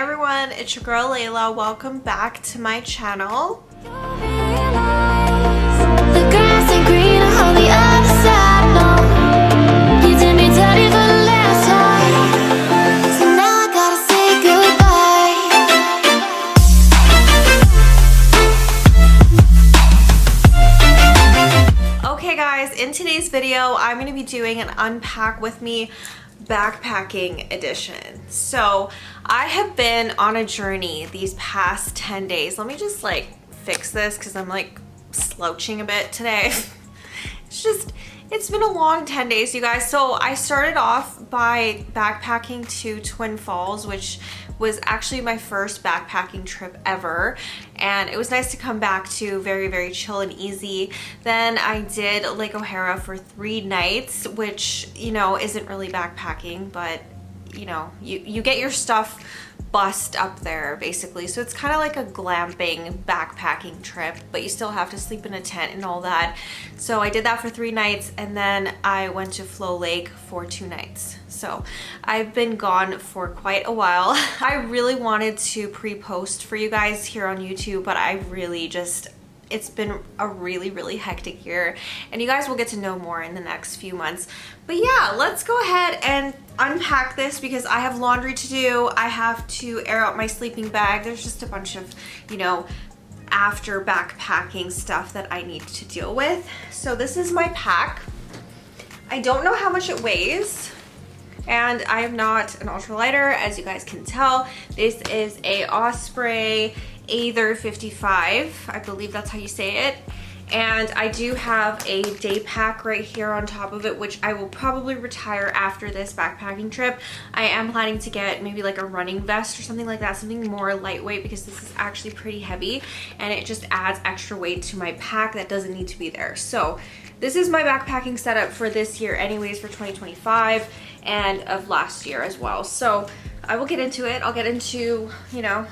everyone, it's your girl Layla. Welcome back to my channel. Okay guys, in today's video, I'm going to be doing an unpack with me backpacking edition. So I have been on a journey these past 10 days. Let me just like fix this because I'm like slouching a bit today. It's been a long 10 days, you guys. So I started off by backpacking to Twin Falls, which was actually my first backpacking trip ever, and it was nice to come back to very chill and easy. Then I did Lake O'Hara for 3 nights, which, you know, isn't really backpacking, but you know, you get your stuff bussed up there basically. So it's kind of like a glamping backpacking trip, but you still have to sleep in a tent and all that. So I did that for 3 nights, and then I went to Flow Lake for 2 nights. So I've been gone for quite a while. I really wanted to pre-post for you guys here on YouTube, but I really just, it's been a really hectic year, and you guys will get to know more in the next few months. But yeah, let's go ahead and unpack this because I have laundry to do. I have to air out my sleeping bag. There's just a bunch of, you know, after backpacking stuff that I need to deal with. So this is my pack. I don't know how much it weighs, and I am not an ultralighter, as you guys can tell. This is a Osprey Aether 55, I believe that's how you say it. And I do have a day pack right here on top of it, which I will probably retire after this backpacking trip. I am planning to get maybe like a running vest or something like that, something more lightweight, because this is actually pretty heavy and it just adds extra weight to my pack that doesn't need to be there. So this is my backpacking setup for this year anyways, for 2025, and of last year as well. So I will get into it. I'll get into, you know,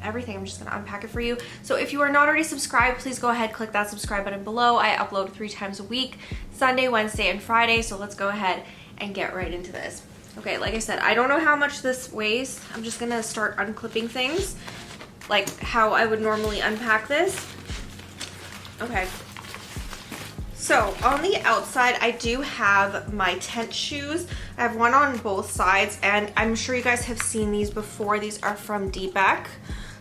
everything. I'm just gonna unpack it for you. So if you are not already subscribed, please go ahead, click that subscribe button below. I upload 3 times a week, Sunday, Wednesday, and Friday. So let's go ahead and get right into this. Okay, like I said, I don't know how much this weighs. I'm just gonna start unclipping things like how I would normally unpack this. Okay. So on the outside, I do have my tent shoes. I have one on both sides, and I'm sure you guys have seen these before. These are from Unpack.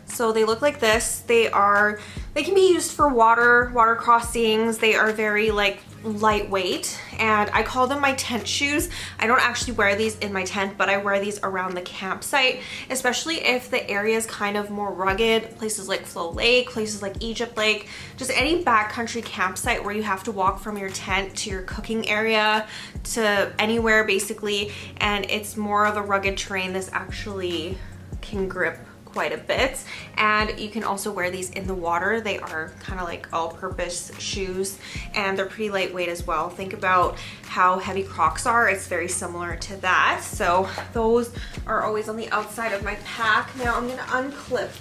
So they look like this. They can be used for water crossings. They are very like lightweight, and I call them my tent shoes. I don't actually wear these in my tent, but I wear these around the campsite, especially if the area is kind of more rugged. Places like Flow Lake, places like Egypt Lake, just any backcountry campsite where you have to walk from your tent to your cooking area to anywhere basically, and it's more of a rugged terrain. This actually can grip quite a bit, and you can also wear these in the water. They are kind of like all-purpose shoes, and they're pretty lightweight as well. Think about how heavy Crocs are. It's very similar to that. So those are always on the outside of my pack. Now I'm gonna unclip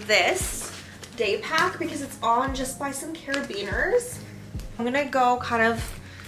this day pack because it's on just by some carabiners. I'm gonna go kind of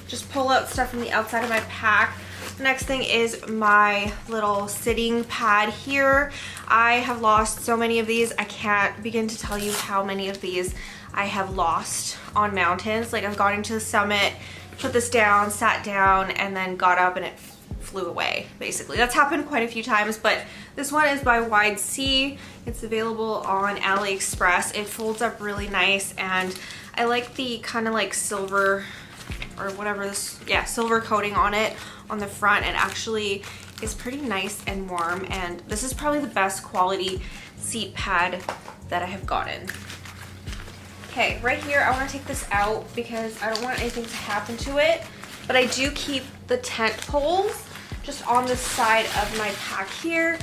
just pull out stuff from the outside of my pack. The next thing is my little sitting pad here. I have lost so many of these. I can't begin to tell you how many of these I have lost on mountains. Like I've gone into the summit, put this down, sat down, and then got up and it flew away, basically. That's happened quite a few times, but this one is by Wide Sea. It's available on AliExpress. It folds up really nice, and I like the kind of like silver or whatever this, yeah, silver coating on it on the front. And actually is pretty nice and warm, and this is probably the best quality seat pad that I have gotten. Okay, right here I want to take this out because I don't want anything to happen to it, but I do keep the tent poles just on the side of my pack here.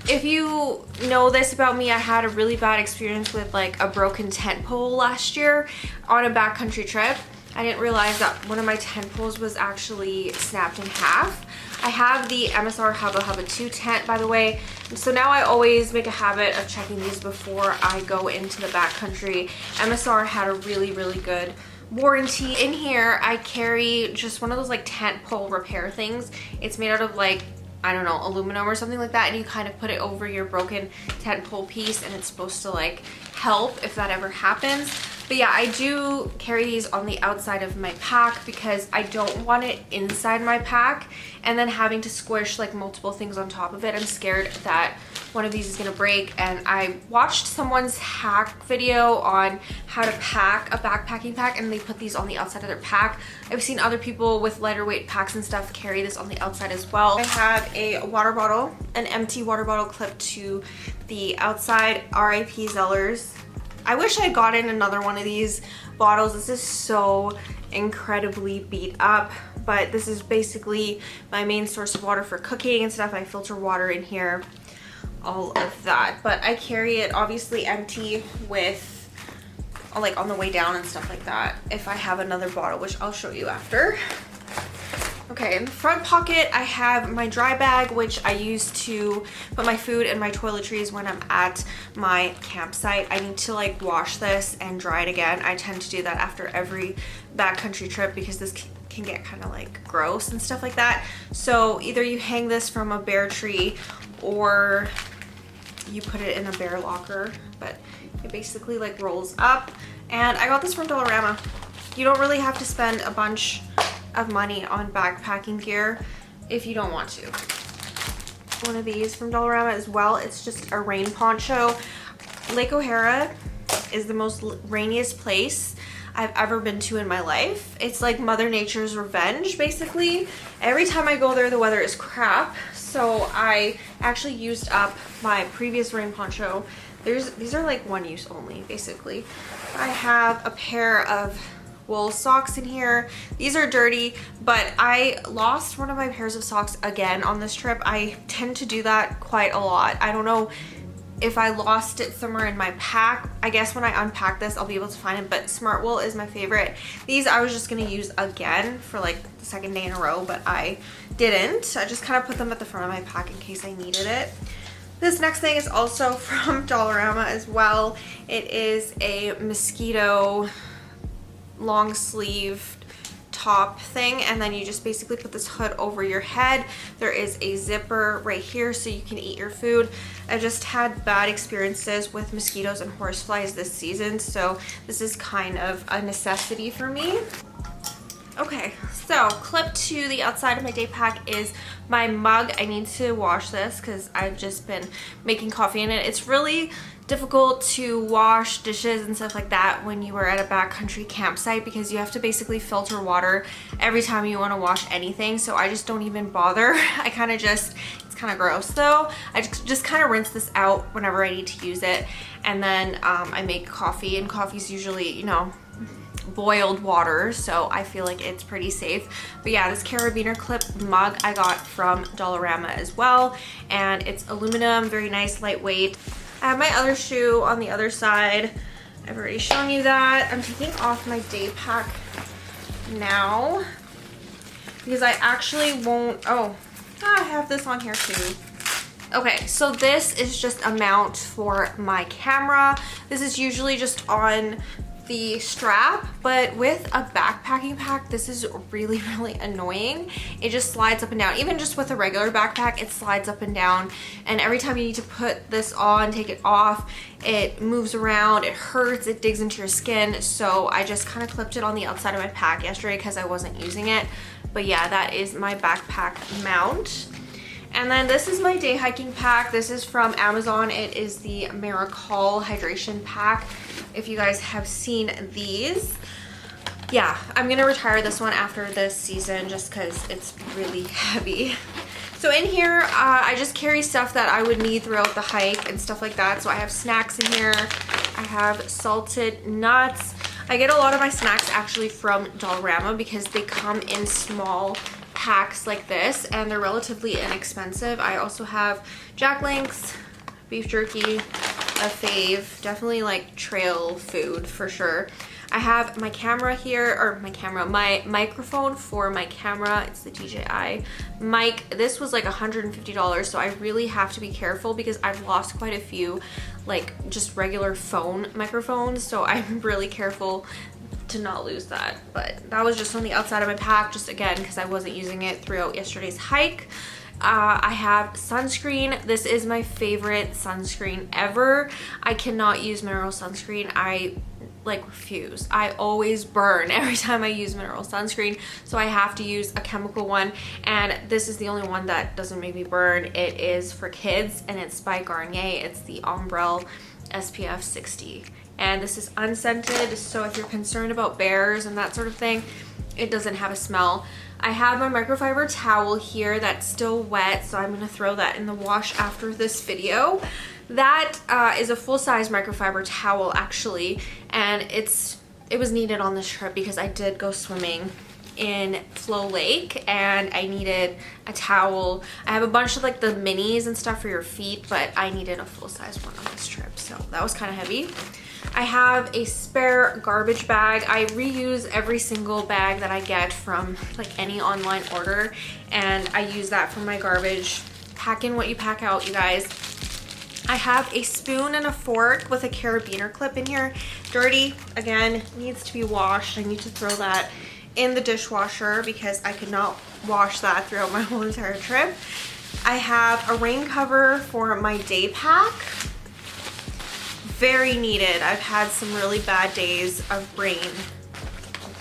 If you know this about me, I had a really bad experience with like a broken tent pole last year on a backcountry trip. I didn't realize that one of my tent poles was actually snapped in half. I have the MSR Hubba Hubba 2 tent, by the way. So now I always make a habit of checking these before I go into the backcountry. MSR had a really good warranty. In here, I carry just one of those like tent pole repair things. It's made out of like I don't know, aluminum or something like that, and you kind of put it over your broken tent pole piece, and it's supposed to like help if that ever happens. But yeah, I do carry these on the outside of my pack because I don't want it inside my pack and then having to squish like multiple things on top of it. I'm scared that one of these is gonna break. And I watched someone's hack video on how to pack a backpacking pack, and they put these on the outside of their pack. I've seen other people with lighter weight packs and stuff carry this on the outside as well. I have a water bottle, an empty water bottle clipped to the outside. RIP Zellers. I wish I had gotten another one of these bottles. This is so incredibly beat up, but this is basically my main source of water for cooking and stuff. I filter water in here, all of that. But I carry it obviously empty with, like, on the way down and stuff like that if I have another bottle, which I'll show you after. Okay, in the front pocket, I have my dry bag, which I use to put my food and my toiletries when I'm at my campsite. I need to like wash this and dry it again. I tend to do that after every backcountry trip because this can get kind of like gross and stuff like that. So either you hang this from a bear tree or you put it in a bear locker, but it basically like rolls up. And I got this from Dollarama. You don't really have to spend a bunch of money on backpacking gear if you don't want to. One of these from Dollarama as well. It's just a rain poncho. Lake O'Hara is the most rainiest place I've ever been to in my life. It's like Mother Nature's revenge, basically. Every time I go there, the weather is crap. So I actually used up my previous rain poncho. These are like one use only, basically. I have a pair of wool socks in here. These are dirty, but I lost one of my pairs of socks again on this trip. I tend to do that quite a lot. I don't know if I lost it somewhere in my pack. I guess when I unpack this, I'll be able to find it, but Smart Wool is my favorite. These I was just gonna use again for like the second day in a row, but I didn't. I just kind of put them at the front of my pack in case I needed it. This next thing is also from Dollarama as well. It is a mosquito long sleeve top thing, and then you just basically put this hood over your head. There is a zipper right here so you can eat your food. I just had bad experiences with mosquitoes and horseflies this season, so this is kind of a necessity for me. Okay, so clipped to the outside of my day pack is my mug. I need to wash this because I've just been making coffee in it. It's really difficult to wash dishes and stuff like that when you are at a backcountry campsite because you have to basically filter water every time you want to wash anything. So I just don't even bother. I kind of just, it's kind of gross though. I just kind of rinse this out whenever I need to use it. And then I make coffee, and coffee's usually, you know, boiled water, so I feel like it's pretty safe. But yeah, this carabiner clip mug I got from Dollarama as well, and it's aluminum, very nice, lightweight. I have my other shoe on the other side. I've already shown you that. I'm taking off my day pack now because I actually won't, I have this on here too. Okay, so this is just a mount for my camera. This is usually just on the strap, but with a backpacking pack, this is really, really annoying. It just slides up and down. Even just with a regular backpack, it slides up and down. And every time you need to put this on, take it off, it moves around, it hurts, it digs into your skin. So I just kind of clipped it on the outside of my pack yesterday because I wasn't using it. But yeah, that is my backpack mount. And then this is my day hiking pack. This is from Amazon. It is the Miracle Hydration Pack. If you guys have seen these. Yeah, I'm gonna retire this one after this season just because it's really heavy. So in here, I just carry stuff that I would need throughout the hike and stuff like that. So I have snacks in here. I have salted nuts. I get a lot of my snacks actually from Dollarama because they come in small packs like this and they're relatively inexpensive. I also have Jack Links, beef jerky, a fave, definitely like trail food for sure. I have my camera here, or my microphone for my camera. It's the DJI mic. This was like $150, so I really have to be careful because I've lost quite a few like just regular phone microphones, so I'm really careful to not lose that. But that was just on the outside of my pack, just again because I wasn't using it throughout yesterday's hike. I have sunscreen. This is my favorite sunscreen ever. I cannot use mineral sunscreen. I like refuse. I always burn every time I use mineral sunscreen, so I have to use a chemical one, and this is the only one that doesn't make me burn. It is for kids and it's by Garnier. It's the Ombrelle SPF 60, and this is unscented, so if you're concerned about bears and that sort of thing, it doesn't have a smell. I have my microfiber towel here that's still wet, so I'm gonna throw that in the wash after this video. That is a full-size microfiber towel actually, and it was needed on this trip because I did go swimming in Flow Lake and I needed a towel. I have a bunch of like the minis and stuff for your feet, but I needed a full-size one on this trip, so that was kind of heavy. I have a spare garbage bag. I reuse every single bag that I get from like any online order, and I use that for my garbage. Pack in what you pack out, you guys. I have a spoon and a fork with a carabiner clip in here. Dirty, again, needs to be washed. I need to throw that in the dishwasher because I could not wash that throughout my whole entire trip. I have a rain cover for my day pack. Very needed. I've had some really bad days of rain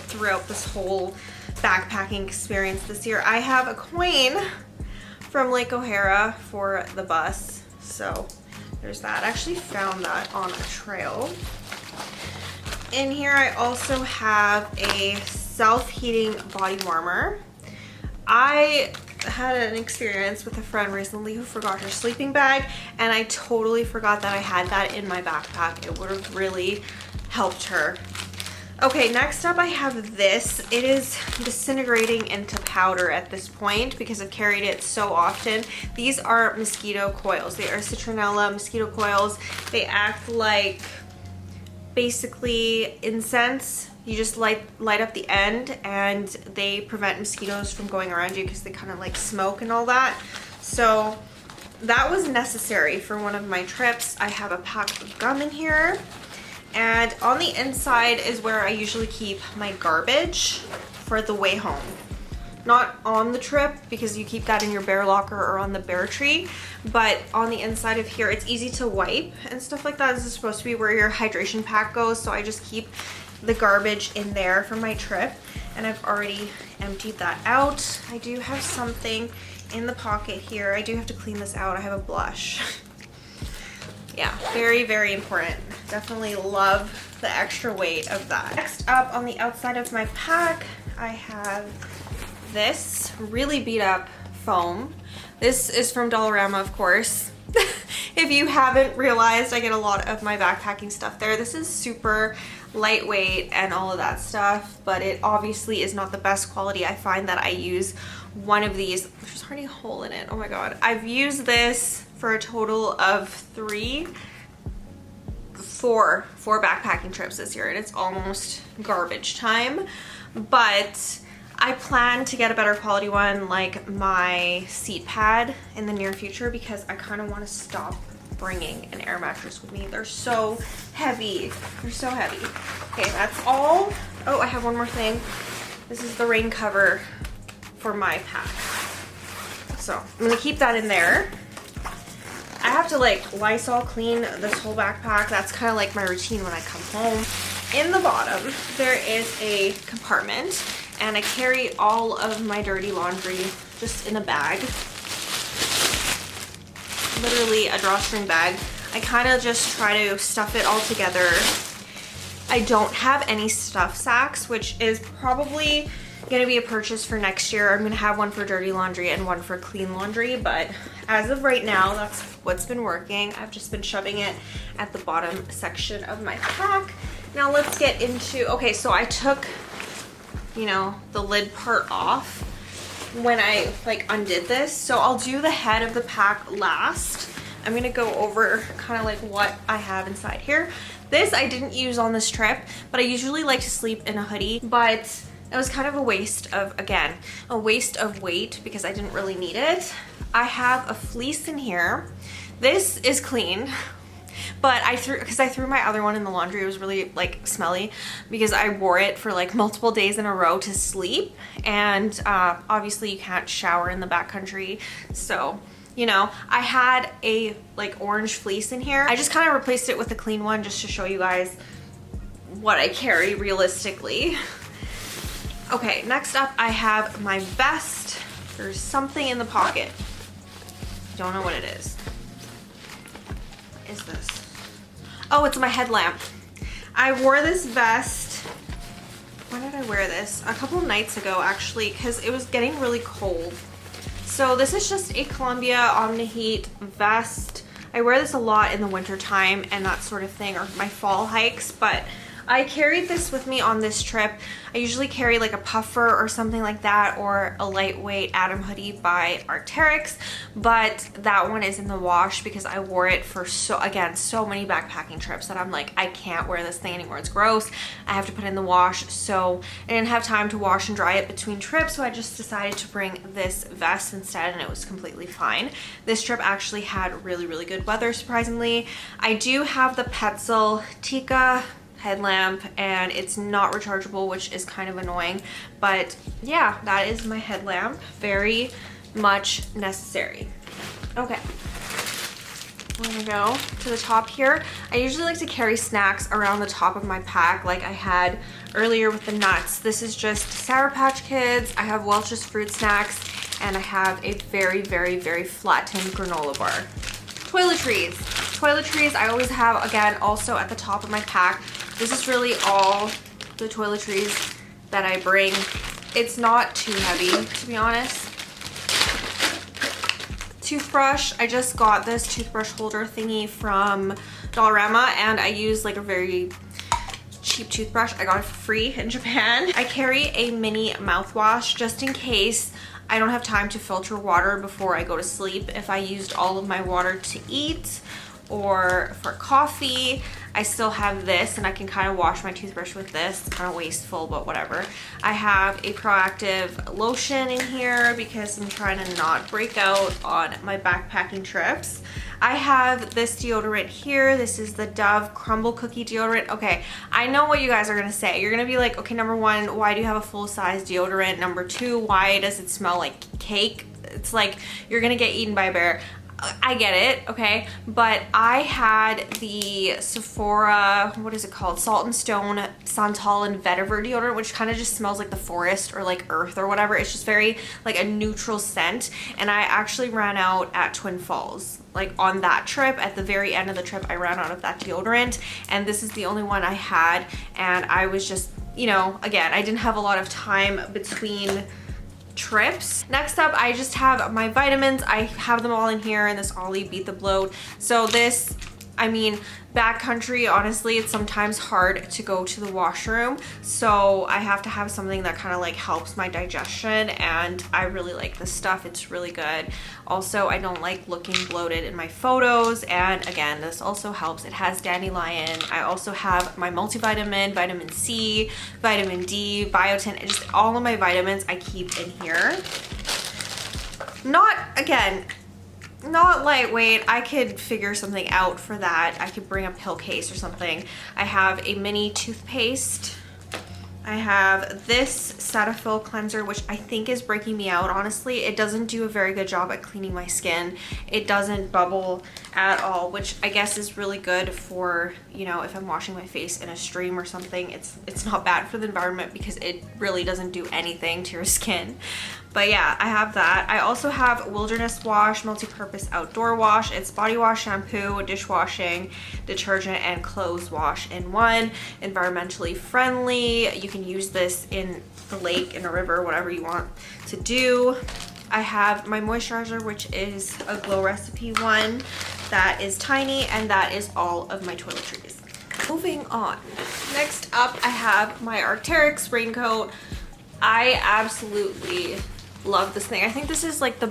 throughout this whole backpacking experience this year. I have a coin from Lake O'Hara for the bus, so there's that. I actually found that on a trail. In here I also have a self-heating body warmer. I had an experience with a friend recently who forgot her sleeping bag, and I totally forgot that I had that in my backpack. It would have really helped her. Okay, next up I have this. It is disintegrating into powder at this point because I've carried it so often. These are mosquito coils. They are citronella mosquito coils. They act like basically incense. You just light up the end and they prevent mosquitoes from going around you because they kind of like smoke and all that. So that was necessary for one of my trips. I have a pack of gum in here, and on the inside is where I usually keep my garbage for the way home. Not on the trip because you keep that in your bear locker or on the bear tree, but on the inside of here, it's easy to wipe and stuff like that. This is supposed to be where your hydration pack goes, so I just keep the garbage in there for my trip, and I've already emptied that out. I do have something in the pocket here. I do have to clean this out. I have a blush. Yeah, very, very important. Definitely love the extra weight of that. Next up, on the outside of my pack, I have this really beat up foam. This is from Dollarama, of course. If you haven't realized, I get a lot of my backpacking stuff there. This is super lightweight and all of that stuff, but it obviously is not the best quality. I find that I use one of these. There's already a hole in it. Oh my god. I've used this for a total of four backpacking trips this year, and it's almost garbage time. But I plan to get a better quality one like my seat pad in the near future because I kind of want to stop bringing an air mattress with me. They're so heavy. They're so heavy. Okay, that's all. Oh, I have one more thing. This is the rain cover for my pack. So I'm gonna keep that in there. I have to like Lysol clean this whole backpack. That's kind of like my routine when I come home. In the bottom, there is a compartment, and I carry all of my dirty laundry just in a bag. Literally a drawstring bag. I kind of just try to stuff it all together. I don't have any stuff sacks, which is probably gonna be a purchase for next year. I'm gonna have one for dirty laundry and one for clean laundry, but as of right now, that's what's been working. I've just been shoving it at the bottom section of my pack. Now let's get into, okay, so I took, you know, the lid part off when I like undid this. So I'll do the head of the pack last. I'm gonna go over kind of like what I have inside here. This I didn't use on this trip, but I usually like to sleep in a hoodie, but it was kind of a waste of, again, a waste of weight because I didn't really need it. I have a fleece in here. This is clean, but because I threw my other one in the laundry. It was really like smelly because I wore it for like multiple days in a row to sleep, and obviously you can't shower in the backcountry, so you know, I had a like orange fleece in here. I just kind of replaced it with a clean one just to show you guys what I carry realistically. Okay, next up I have my vest. There's something in the pocket. Don't know what it is. What is this? Oh, it's my headlamp. I wore this vest. When did I wear this? A couple nights ago actually, because it was getting really cold. So this is just a Columbia Omni-Heat vest. I wear this a lot in the winter time and that sort of thing, or my fall hikes, but I carried this with me on this trip. I usually carry like a puffer or something like that, or a lightweight Atom hoodie by Arc'teryx, but that one is in the wash because I wore it for so many backpacking trips that I'm like, I can't wear this thing anymore. It's gross. I have to put it in the wash. So I didn't have time to wash and dry it between trips, so I just decided to bring this vest instead, and it was completely fine. This trip actually had really, really good weather, surprisingly. I do have the Petzl Tika headlamp, and it's not rechargeable, which is kind of annoying, but yeah, that is my headlamp. Very much necessary. Okay, we're gonna go to the top here. I usually like to carry snacks around the top of my pack like I had earlier with the nuts. This is just Sour Patch Kids. I have Welch's fruit snacks, and I have a very, very, very flattened granola bar. Toiletries. Toiletries I always have, again, also at the top of my pack. This is really all the toiletries that I bring. It's not too heavy, to be honest. Toothbrush. I just got this toothbrush holder thingy from Dollarama, and I use like a very cheap toothbrush. I got it for free in Japan. I carry a mini mouthwash just in case I don't have time to filter water before I go to sleep. If I used all of my water to eat or for coffee, I still have this, and I can kind of wash my toothbrush with this. It's kind of wasteful, but whatever. I have a Proactive lotion in here because I'm trying to not break out on my backpacking trips. I have this deodorant here. This is the Dove Crumble Cookie deodorant. Okay, I know what you guys are gonna say. You're gonna be like, okay, number one, why do you have a full-size deodorant? Number two, why does it smell like cake? It's like you're gonna get eaten by a bear. I get it, okay, but I had the Sephora, what is it called, Salt and Stone Santal and Vetiver deodorant, which kind of just smells like the forest or like earth or whatever. It's just very like a neutral scent, and I actually ran out at Twin Falls. Like on that trip, at the very end of the trip, I ran out of that deodorant, and this is the only one I had, and I was just, you know, again, I didn't have a lot of time between trips. Next up, I just have my vitamins. I have them all in here in this Ollie Beat the Bloat. So this, I mean, backcountry, honestly, it's sometimes hard to go to the washroom, so I have to have something that kind of like helps my digestion, and I really like this stuff. It's really good. Also, I don't like looking bloated in my photos, and again, this also helps. It has dandelion. I also have my multivitamin, vitamin C, vitamin D, biotin, and just all of my vitamins I keep in here. Not, again, not lightweight. I could figure something out for that. I could bring a pill case or something. I have a mini toothpaste. I have this Cetaphil cleanser, which I think is breaking me out, honestly. It doesn't do a very good job at cleaning my skin. It doesn't bubble at all, which I guess is really good for, you know, if I'm washing my face in a stream or something. It's not bad for the environment because it really doesn't do anything to your skin. But yeah, I have that. I also have Wilderness Wash Multi-Purpose Outdoor Wash. It's body wash, shampoo, dishwashing, detergent, and clothes wash in one. Environmentally friendly. You can use this in the lake, in a river, whatever you want to do. I have my moisturizer, which is a Glow Recipe one. That is tiny, and that is all of my toiletries. Moving on. Next up, I have my Arc'teryx raincoat. I absolutely love this thing. I think this is like the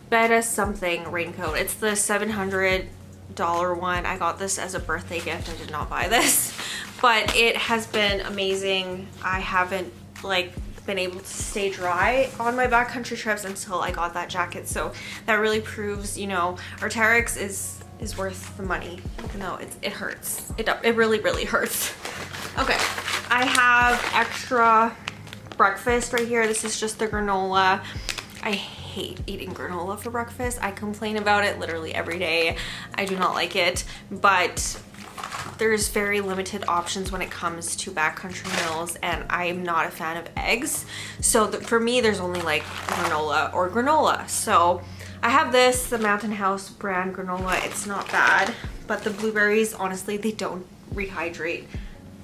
Beta something raincoat. It's the $700 one. I got this as a birthday gift. I did not buy this, but it has been amazing. I haven't, like, been able to stay dry on my backcountry trips until I got that jacket. So that really proves, you know, Arc'teryx is worth the money. No, it hurts. It really, really hurts. Okay, I have extra breakfast right here. This is just the granola. I hate eating granola for breakfast. I complain about it literally every day. I do not like it, but there's very limited options when it comes to backcountry meals, and I am not a fan of eggs. So for me, there's only like granola or granola. So I have this, the Mountain House brand granola. It's not bad, but the blueberries, honestly, they don't rehydrate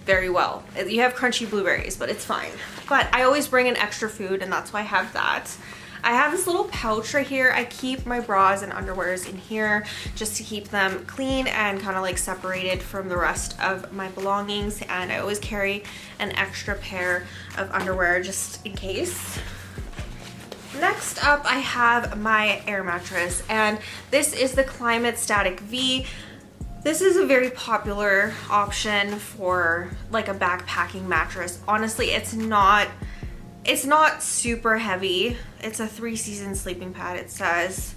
very well. You have crunchy blueberries, but it's fine. But I always bring in extra food, and that's why I have that. I have this little pouch right here. I keep my bras and underwears in here just to keep them clean and kind of like separated from the rest of my belongings. And I always carry an extra pair of underwear just in case. Next up, I have my air mattress, and this is the Climate Static V. This is a very popular option for like a backpacking mattress. Honestly, it's not super heavy. It's a 3-season sleeping pad, it says.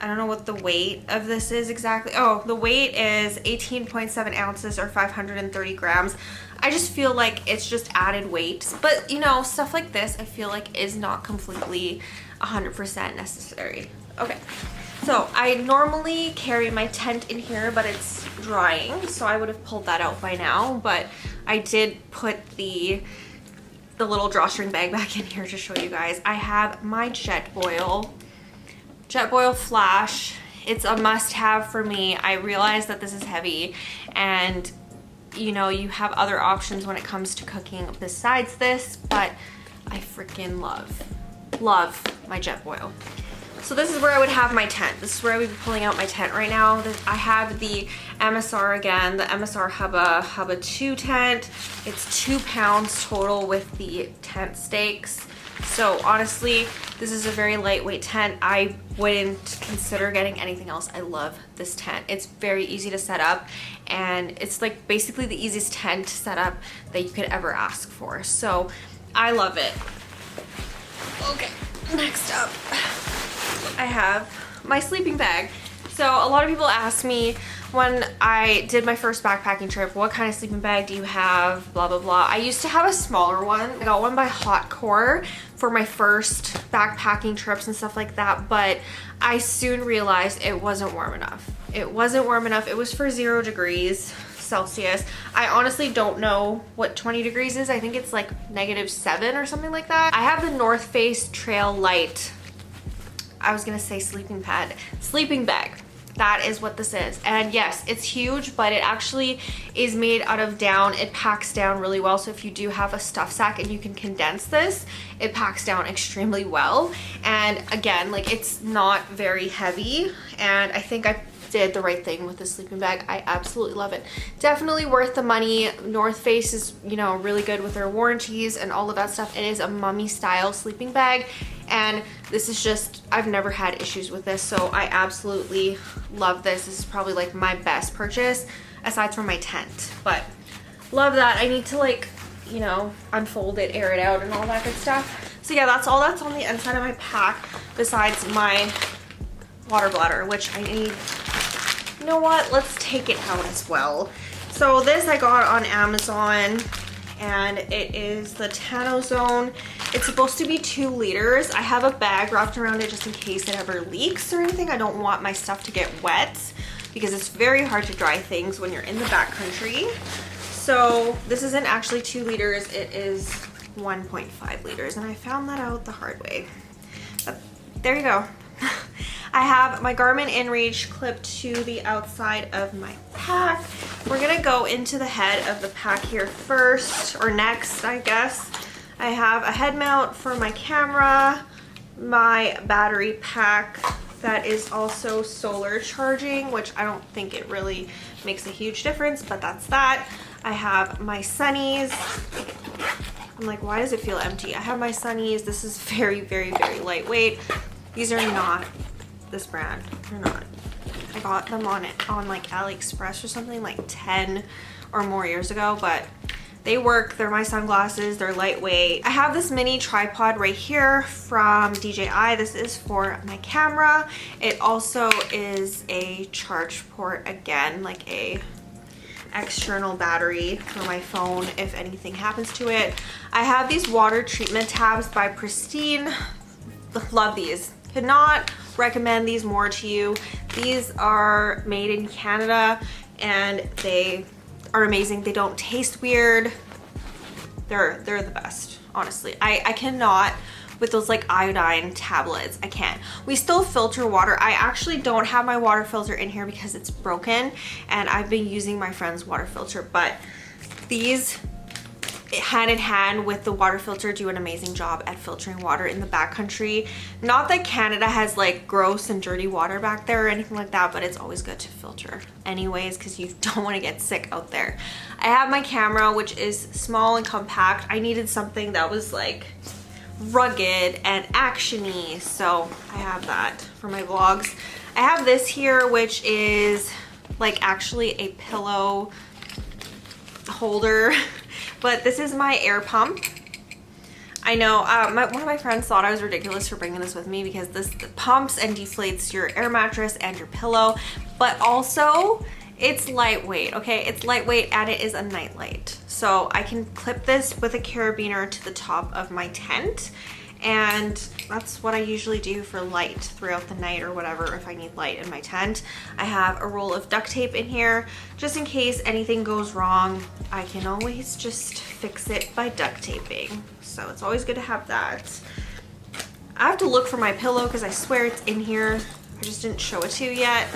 I don't know what the weight of this is exactly. Oh, the weight is 18.7 ounces or 530 grams. I just feel like it's just added weight. But you know, stuff like this I feel like is not completely 100% necessary. Okay, so I normally carry my tent in here, but it's drying, so I would have pulled that out by now. But I did put the little drawstring bag back in here to show you guys. I have my Jetboil flash. It's a must-have for me. I realize that this is heavy, and you know, you have other options when it comes to cooking besides this, but I freaking love my Jetboil. So this is where I would have my tent. This is where I would be pulling out my tent right now. I have the MSR again, the MSR Hubba 2 tent. It's 2 pounds total with the tent stakes. So honestly, this is a very lightweight tent. I wouldn't consider getting anything else. I love this tent. It's very easy to set up, and it's like basically the easiest tent setup that you could ever ask for. So I love it. Okay, next up, I have my sleeping bag. So a lot of people ask me when I did my first backpacking trip, what kind of sleeping bag do you have, blah, blah, blah. I used to have a smaller one. I got one by Hot Core for my first backpacking trips and stuff like that, but I soon realized it wasn't warm enough. It wasn't warm enough. It was for 0 degrees Celsius. I honestly don't know what 20 degrees is. I think it's like -7 or something like that. I have the North Face Trail Light. I was gonna say sleeping bag. That is what this is. And yes, it's huge, but it actually is made out of down. It packs down really well. So if you do have a stuff sack and you can condense this, it packs down extremely well. And again, like, it's not very heavy. And I think I did the right thing with this sleeping bag. I absolutely love it. Definitely worth the money. North Face is, you know, really good with their warranties and all of that stuff. It is a mummy style sleeping bag, and this is just, I've never had issues with this, so I absolutely love this. This is probably like my best purchase aside from my tent, but love that. I need to, like, you know, unfold it, air it out, and all that good stuff. So yeah, that's all that's on the inside of my pack besides my water bladder, which I need. You know what? Let's take it out as well. So this I got on Amazon, and it is the TanoZone. It's supposed to be 2 liters. I have a bag wrapped around it just in case it ever leaks or anything. I don't want my stuff to get wet because it's very hard to dry things when you're in the backcountry. So this isn't actually 2 liters. It is 1.5 liters, and I found that out the hard way. But there you go. I have my Garmin InReach clipped to the outside of my pack. We're gonna go into the head of the pack here first, or next, I guess. I have a head mount for my camera, my battery pack that is also solar charging, which I don't think it really makes a huge difference, but that's that. I have my sunnies. I'm like, why does it feel empty? I have my sunnies. This is very, very, very lightweight. These are not this brand. They're not. I got them on like AliExpress or something like 10 or more years ago, but They work, they're my sunglasses, they're lightweight. I have this mini tripod right here from DJI. This is for my camera. It also is a charge port, again, like a external battery for my phone if anything happens to it. I have these water treatment tabs by Pristine. Love these. Could not recommend these more to you. These are made in Canada and they are amazing. They don't taste weird. They're the best, honestly. I cannot with those like iodine tablets. I can't. We still filter water. I actually don't have my water filter in here because it's broken and I've been using my friend's water filter, but these hand in hand with the water filter do an amazing job at filtering water in the backcountry. Not that Canada has like gross and dirty water back there or anything like that, but it's always good to filter anyways because you don't want to get sick out there. I have my camera, which is small and compact. I needed something that was like rugged and actiony, so I have that for my vlogs. I have this here, which is like actually a pillow holder. But this is my air pump. I know one of my friends thought I was ridiculous for bringing this with me because this pumps and deflates your air mattress and your pillow, but also it's lightweight, okay? It's lightweight and it is a nightlight. So I can clip this with a carabiner to the top of my tent, and that's what I usually do for light throughout the night or whatever if I need light in my tent. I have a roll of duct tape in here just in case anything goes wrong. I can always just fix it by duct taping, so it's always good to have that. I have to look for my pillow because I swear it's in here. I just didn't show it to you yet.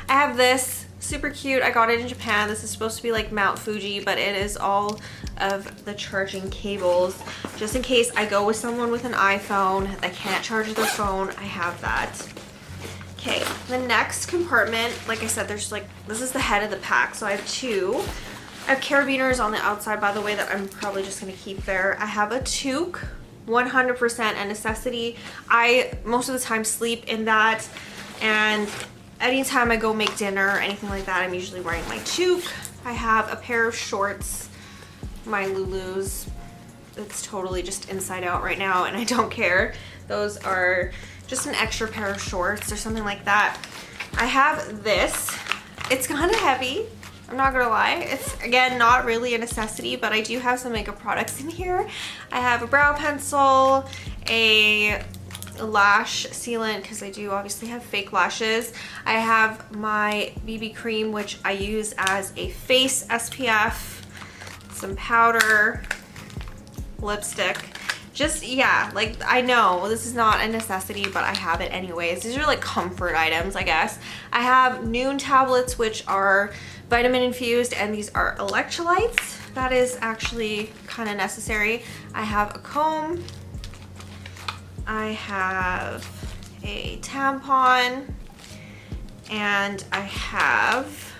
I have this. Super cute. I got it in Japan. This is supposed to be like Mount Fuji, but it is all of the charging cables. Just in case I go with someone with an iPhone that can't charge their phone, I have that. Okay, the next compartment, like I said, there's like, this is the head of the pack. So I have two. I have carabiners on the outside, by the way, that I'm probably just going to keep there. I have a toque, 100% a necessity. I most of the time sleep in that, and anytime I go make dinner or anything like that, I'm usually wearing my toque. I have a pair of shorts, my Lulus. It's totally just inside out right now and I don't care. Those are just an extra pair of shorts or something like that. I have this. It's kind of heavy, I'm not gonna lie. It's, again, not really a necessity, but I do have some makeup products in here. I have a brow pencil, a lash sealant because I do obviously have fake lashes. I have my BB cream, which I use as a face SPF, some powder, lipstick. Just, yeah, like, I know this is not a necessity, but I have it anyways. These are like comfort items, I guess. I have Noon tablets, which are vitamin infused, and these are electrolytes. That is actually kind of necessary. I have a comb. I have a tampon, and I have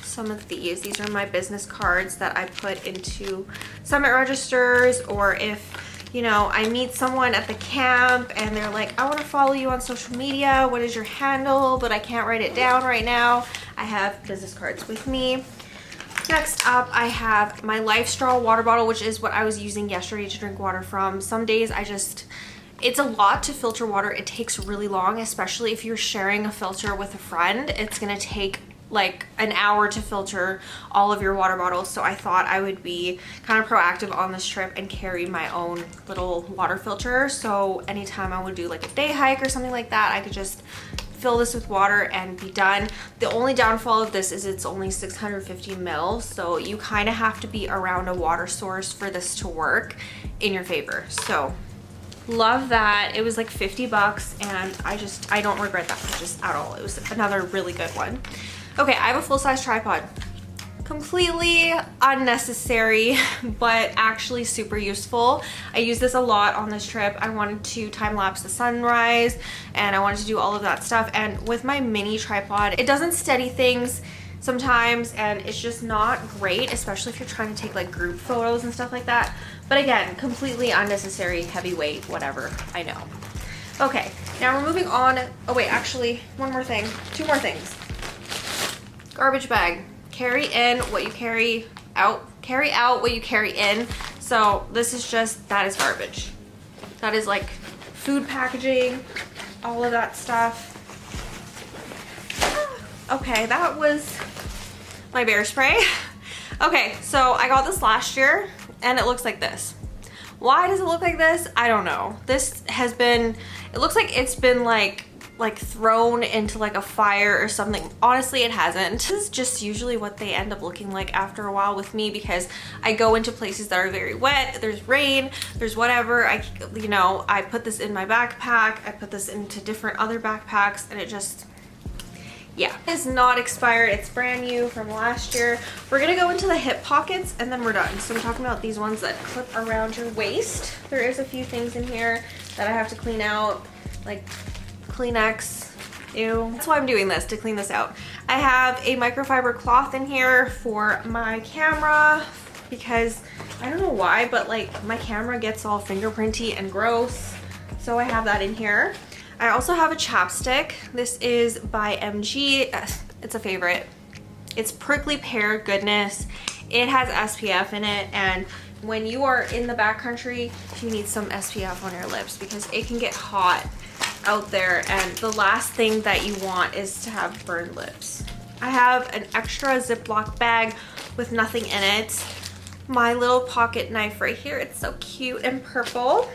some of these. These are my business cards that I put into summit registers, or if, you know, I meet someone at the camp and they're like, I want to follow you on social media. What is your handle? But I can't write it down right now. I have business cards with me. Next up, I have my Life Straw water bottle, which is what I was using yesterday to drink water from. Some days it's a lot to filter water. It takes really long, especially if you're sharing a filter with a friend. It's gonna take like an hour to filter all of your water bottles. So I thought I would be kind of proactive on this trip and carry my own little water filter. So anytime I would do like a day hike or something like that, I could just fill this with water and be done. The only downfall of this is it's only 650 mils. So you kind of have to be around a water source for this to work in your favor. So love that. It was like 50 bucks and I don't regret that purchase at all. It was another really good one. Okay, I have a full-size tripod. Completely unnecessary, but actually super useful. I use this a lot on this trip. I wanted to time-lapse the sunrise and I wanted to do all of that stuff. And with my mini tripod, it doesn't steady things sometimes and it's just not great, especially if you're trying to take like group photos and stuff like that. But again, completely unnecessary, heavyweight, whatever, I know. Okay, now we're moving on. Oh wait, actually, one more thing, two more things. Garbage bag. Carry in what you carry out. carry out what you carry in. So this is just, that is garbage. That is like food packaging, all of that stuff. Okay, that was my bear spray. Okay, so I got this last year and it looks like this. Why does it look like this? I don't know. This has been, it looks like it's been like thrown into like a fire or something. Honestly, it hasn't. This is just usually what they end up looking like after a while with me, because I go into places that are very wet, there's rain, there's whatever. You know, I put this in my backpack, I put this into different other backpacks, and it just, yeah. It's not expired, it's brand new from last year. We're gonna go into the hip pockets and then we're done. So I'm talking about these ones that clip around your waist. There is a few things in here that I have to clean out, like Kleenex. Ew. That's why I'm doing this, to clean this out. I have a microfiber cloth in here for my camera because I don't know why, but like my camera gets all fingerprinty and gross. So I have that in here. I also have a chapstick. This is by MG. It's a favorite. It's prickly pear goodness. It has SPF in it, and when you are in the backcountry, you need some SPF on your lips because it can get hot out there, and the last thing that you want is to have burned lips. I have an extra Ziploc bag with nothing in it. My little pocket knife right here. It's so cute and purple.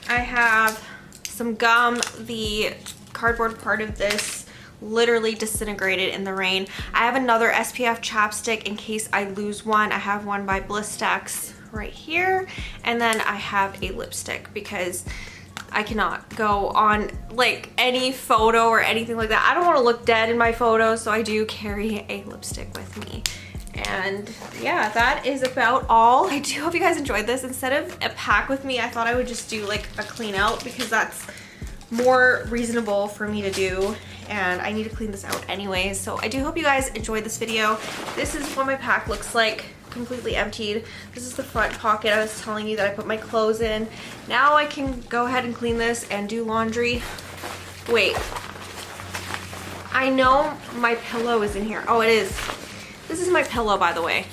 I have some gum. The cardboard part of this literally disintegrated in the rain. I have another SPF chapstick in case I lose one. I have one by Blistex right here, and then I have a lipstick because I cannot go on like any photo or anything like that. I don't want to look dead in my photo, so I do carry a lipstick with me. And yeah, that is about all. I do hope you guys enjoyed this. Instead of a pack with me, I thought I would just do like a clean out because that's more reasonable for me to do, and I need to clean this out anyways. So I do hope you guys enjoyed this video. This is what my pack looks like, completely emptied. This is the front pocket I was telling you that I put my clothes in. Now I can go ahead and clean this and do laundry. Wait, I know my pillow is in here. Oh, it is. This is my pillow, by the way,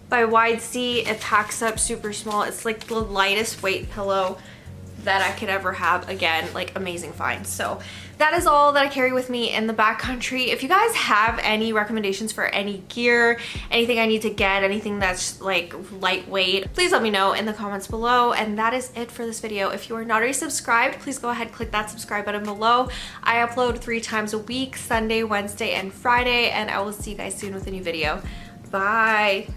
by Wide Sea. It packs up super small. It's like the lightest weight pillow that I could ever have. Again, like amazing find. So that is all that I carry with me in the backcountry. If you guys have any recommendations for any gear, anything I need to get, anything that's like lightweight, please let me know in the comments below. And that is it for this video. If you are not already subscribed, please go ahead and click that subscribe button below. I upload 3 times a week, Sunday, Wednesday, and Friday, and I will see you guys soon with a new video. Bye.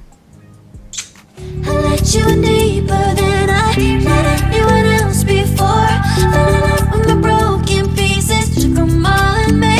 I let you in deeper than I let anyone else before. Fell in love with my broken pieces, took them all and made